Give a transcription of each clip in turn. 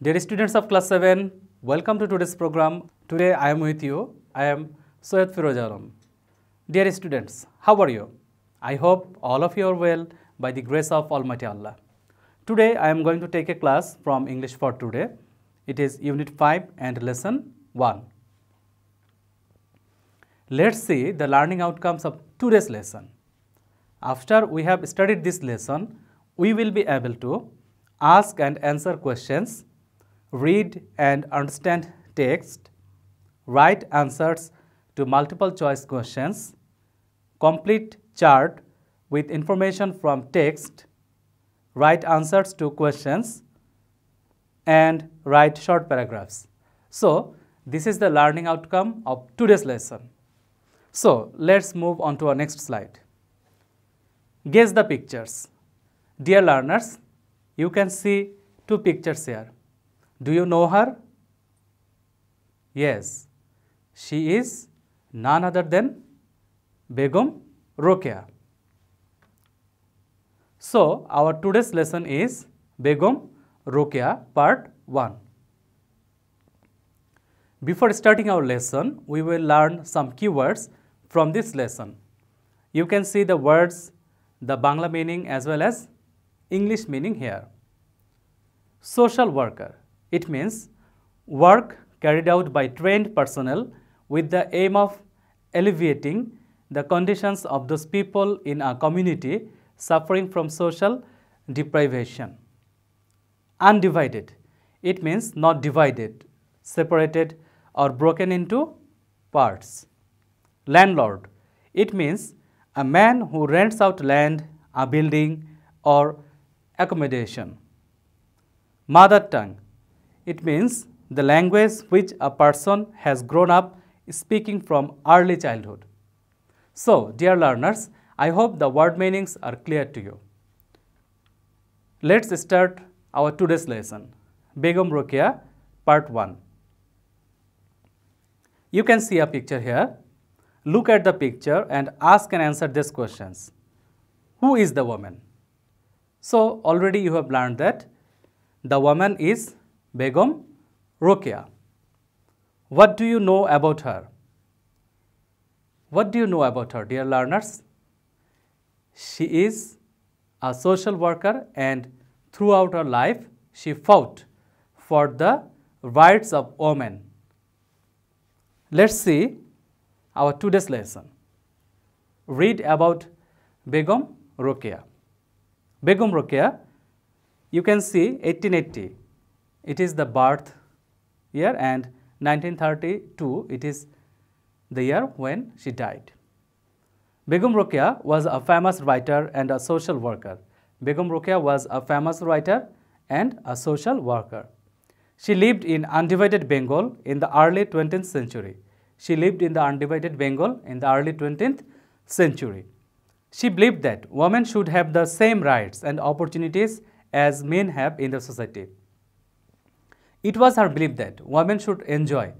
Dear students of class 7, welcome to today's program. Today I am with you. I am Soyed Firoz Alam. Dear students, how are you? I hope all of you are well by the grace of Almighty Allah. Today I am going to take a class from English for today. It is Unit 5 and Lesson 1. Let's see the learning outcomes of today's lesson. After we have studied this lesson, we will be able to ask and answer questions, read and understand text, write answers to multiple choice questions, complete chart with information from text, write answers to questions, and write short paragraphs. So, this is the learning outcome of today's lesson. So, let's move on to our next slide. Guess the pictures. Dear learners, you can see two pictures here. Do you know her? Yes, she is none other than Begum Rokeya. So, our today's lesson is Begum Rokeya Part 1. Before starting our lesson, we will learn some keywords from this lesson. You can see the words, the Bangla meaning as well as English meaning here. Social worker. It means work carried out by trained personnel with the aim of alleviating the conditions of those people in a community suffering from social deprivation. Undivided. It means not divided, separated or broken into parts. Landlord. It means a man who rents out land, a building or accommodation. Mother tongue. It means the language which a person has grown up speaking from early childhood. So, dear learners, I hope the word meanings are clear to you. Let's start our today's lesson. Begum Rokeya Part 1. You can see a picture here. Look at the picture and ask and answer these questions. Who is the woman? So, already you have learned that the woman is Begum Rokeya. What do you know about her? What do you know about her, dear learners? She is a social worker and throughout her life, she fought for the rights of women. Let's see our today's lesson. Read about Begum Rokeya. Begum Rokeya, you can see 1880. It is the birth year and 1932 it is the year when she died. Begum Rokeya was a famous writer and a social worker. Begum Rokeya was a famous writer and a social worker. She lived in undivided Bengal in the early 20th century. She lived in the undivided Bengal in the early 20th century. She believed that women should have the same rights and opportunities as men have in the society. It was her belief that women should enjoy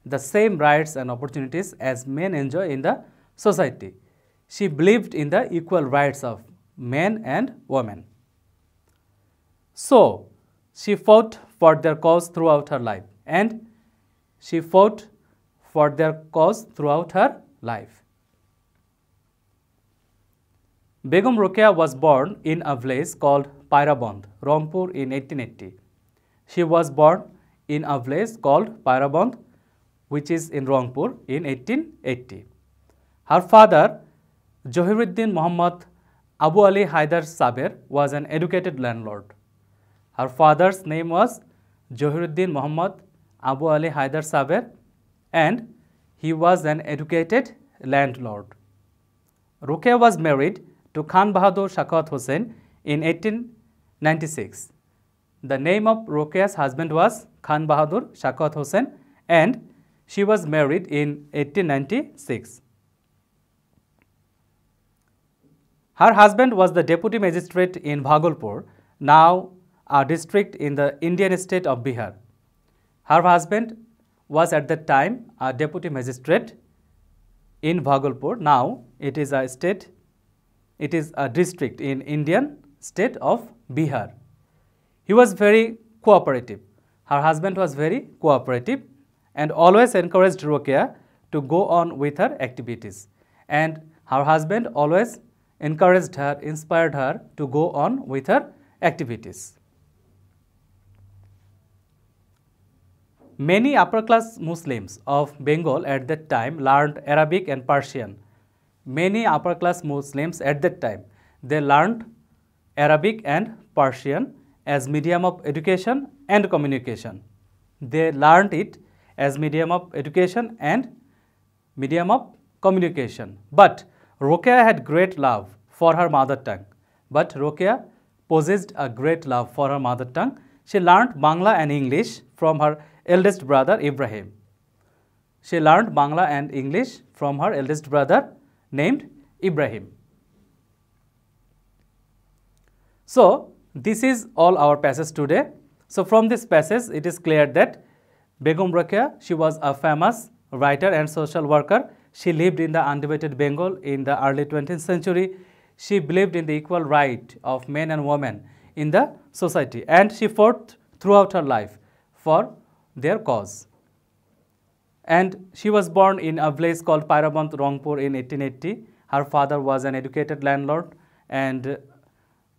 the same rights and opportunities as men enjoy in the society. She believed in the equal rights of men and women. So, she fought for their cause throughout her life and she fought for their cause throughout her life. Begum Rokeya was born in a village called Pairaband, Rangpur in 1880. She was born in a village called Pairaband, which is in Rangpur in 1880. Her father, Johiruddin Muhammad Abu Ali Haidar Saber, was an educated landlord. Her father's name was Johiruddin Muhammad Abu Ali Haidar Saber and he was an educated landlord. Rokeya was married to Khan Bahadur Shakwat Hussain in 1896. The name of Rokeya's husband was Khan Bahadur Shakwat Hussain and she was married in 1896. Her husband was the deputy magistrate in Bhagalpur, now a district in the Indian state of Bihar. Her husband was at that time a deputy magistrate in Bhagalpur, now it is a district in Indian state of Bihar. He was very cooperative, her husband was very cooperative and always encouraged Rokeya to go on with her activities. And her husband always encouraged her, inspired her to go on with her activities. Many upper-class Muslims of Bengal at that time learned Arabic and Persian. Many upper-class Muslims at that time, they learned Arabic and Persian as medium of education and communication. They learned it as medium of education and medium of communication. But Rokeya had great love for her mother tongue. But Rokeya possessed a great love for her mother tongue. She learned Bangla and English from her eldest brother Ibrahim. She learned Bangla and English from her eldest brother named Ibrahim. So, this is all our passage today. So, from this passage, it is clear that Begum Rokeya, she was a famous writer and social worker. She lived in the undivided Bengal in the early 20th century. She believed in the equal right of men and women in the society, and she fought throughout her life for their cause. And she was born in a village called Pairabant, Rangpur in 1880. Her father was an educated landlord, and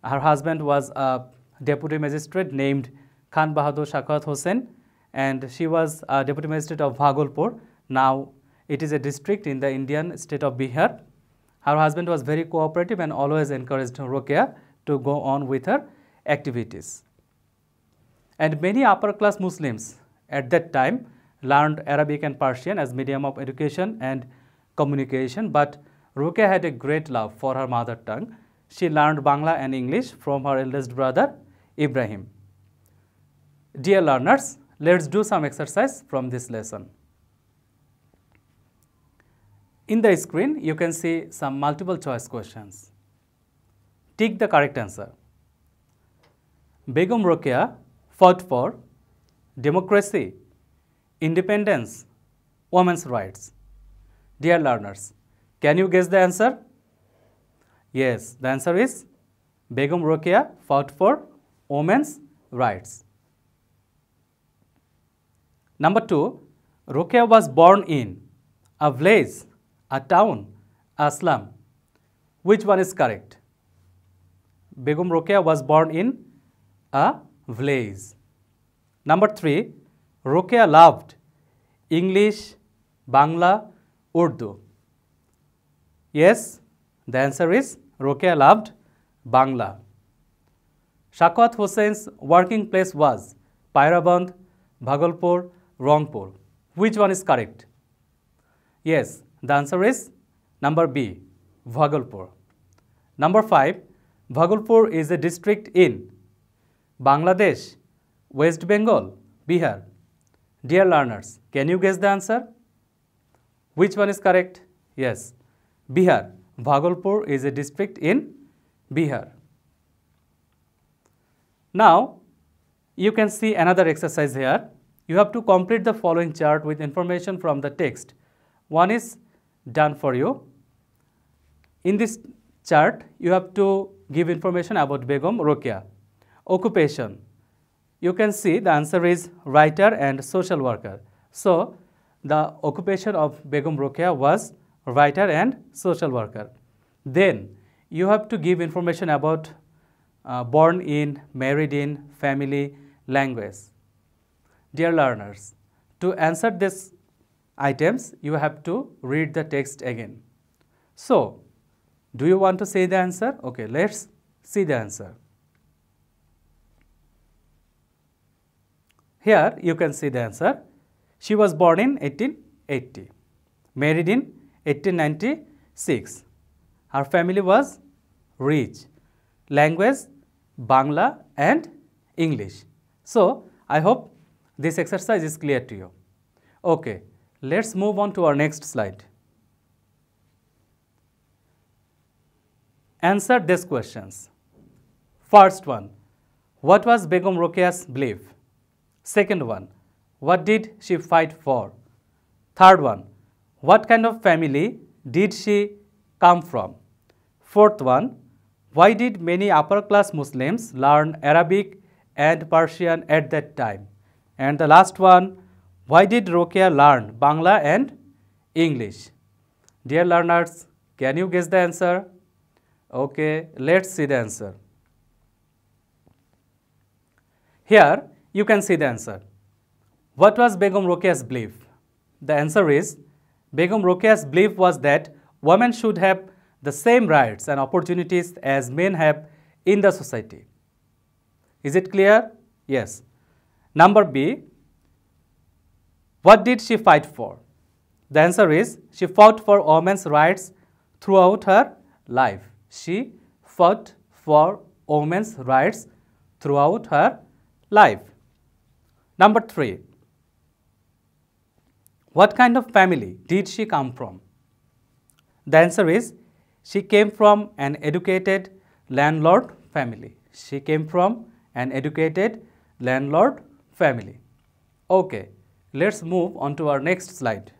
her husband was a deputy magistrate named Khan Bahadur Shakwat Hossain, and she was a deputy magistrate of Bhagalpur. Now it is a district in the Indian state of Bihar. Her husband was very cooperative and always encouraged Rokeya to go on with her activities. And many upper class Muslims at that time learned Arabic and Persian as medium of education and communication, but Rokeya had a great love for her mother tongue. She learned Bangla and English from her eldest brother Ibrahim. Dear learners, let's do some exercise from this lesson. In the screen, you can see some multiple choice questions. Tick the correct answer. Begum Rokeya fought for democracy, independence, women's rights. Dear learners, can you guess the answer? Yes, the answer is Begum Rokeya fought for women's rights. Number 2, Rokeya was born in a village, a town, a slum. Which one is correct? Begum Rokeya was born in a village. Number 3, Rokeya loved English, Bangla, Urdu. Yes, the answer is Rokeya loved Bangla. Shakwat Hossain's working place was Pairaband, Bhagalpur, Rangpur. Which one is correct? Yes, the answer is number B, Bhagalpur. Number 5, Bhagalpur is a district in Bangladesh, West Bengal, Bihar. Dear learners, can you guess the answer? Which one is correct? Yes, Bihar. Bhagalpur is a district in Bihar. Now, you can see another exercise here. You have to complete the following chart with information from the text. One is done for you. In this chart, you have to give information about Begum Rokeya. Occupation. You can see the answer is writer and social worker. So, the occupation of Begum Rokeya was writer and social worker. Then, you have to give information about born in, married in, family, language. Dear learners, to answer these items, you have to read the text again. So, do you want to say the answer? Okay, let's see the answer. Here you can see the answer. She was born in 1880, married in 1896. Her family was rich. Language, Bangla and English. So, I hope this exercise is clear to you. Okay, let's move on to our next slide. Answer these questions. First one, what was Begum Rokeya's belief? Second one, what did she fight for? Third one, what kind of family did she come from? Fourth one, why did many upper class Muslims learn Arabic and Persian at that time? And the last one, why did Rokeya learn Bangla and English? Dear learners, can you guess the answer? Okay, let's see the answer. Here you can see the answer. What was Begum Rokeya's belief? The answer is, Begum Rokeya's belief was that women should have the same rights and opportunities as men have in the society. Is it clear? Yes. Number B, what did she fight for? The answer is, she fought for women's rights throughout her life. She fought for women's rights throughout her life. Number 3, what kind of family did she come from? The answer is, she came from an educated landlord family. She came from an educated landlord family. Okay, let's move on to our next slide.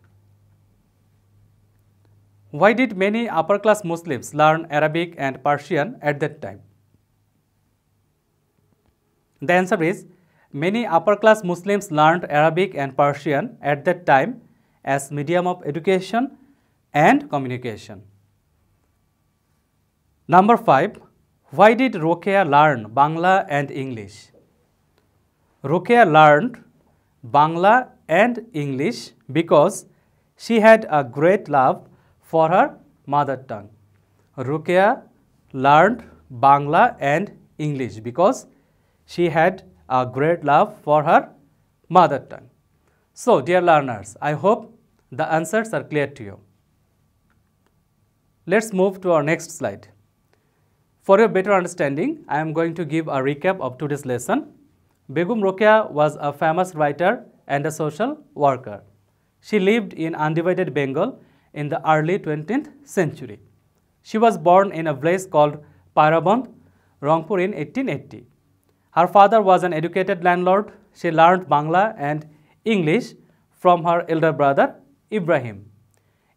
Why did many upper class Muslims learn Arabic and Persian at that time? The answer is, many upper class Muslims learned Arabic and Persian at that time as medium of education and communication. Number 5, why did Rokeya learn Bangla and English? Rokeya learned Bangla and English because she had a great love for her mother tongue. Rokeya learned Bangla and English because she had a great love for her mother tongue. So, dear learners, I hope the answers are clear to you. Let's move to our next slide. For your better understanding, I am going to give a recap of today's lesson. Begum Rokeya was a famous writer and a social worker. She lived in undivided Bengal in the early 20th century. She was born in a village called Pairaband, Rangpur in 1880. Her father was an educated landlord. She learned Bangla and English from her elder brother Ibrahim.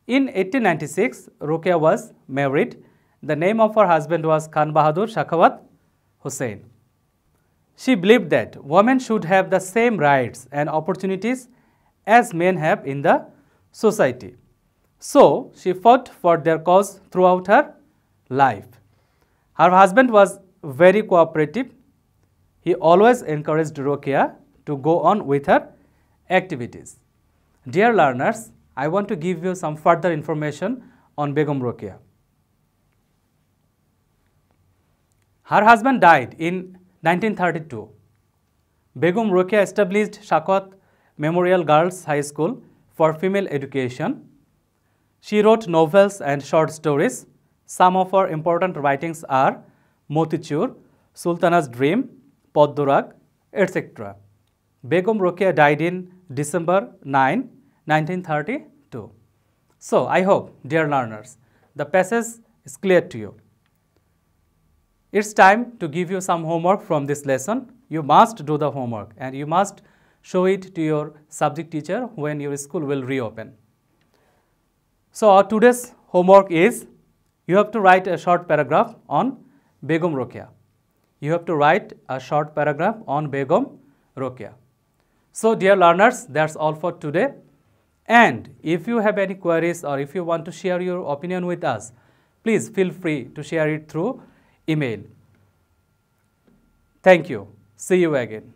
In 1896, Rokeya was married. The name of her husband was Khan Bahadur Shakhawat Hussain. She believed that women should have the same rights and opportunities as men have in the society. So, she fought for their cause throughout her life. Her husband was very cooperative. He always encouraged Rokeya to go on with her activities. Dear learners, I want to give you some further information on Begum Rokeya. Her husband died in 1932. Begum Rokeya established Shakhawat Memorial Girls High School for female education. She wrote novels and short stories. Some of her important writings are Motichur, Sultana's Dream, Poddurag, etc. Begum Rokeya died in December 9, 1932. So, I hope, dear learners, the passage is clear to you. It's time to give you some homework from this lesson. You must do the homework and you must show it to your subject teacher when your school will reopen. So, our today's homework is, you have to write a short paragraph on Begum Rokeya. You have to write a short paragraph on Begum Rokeya. So, dear learners, that's all for today. And if you have any queries or if you want to share your opinion with us, please feel free to share it through email. Thank you. See you again.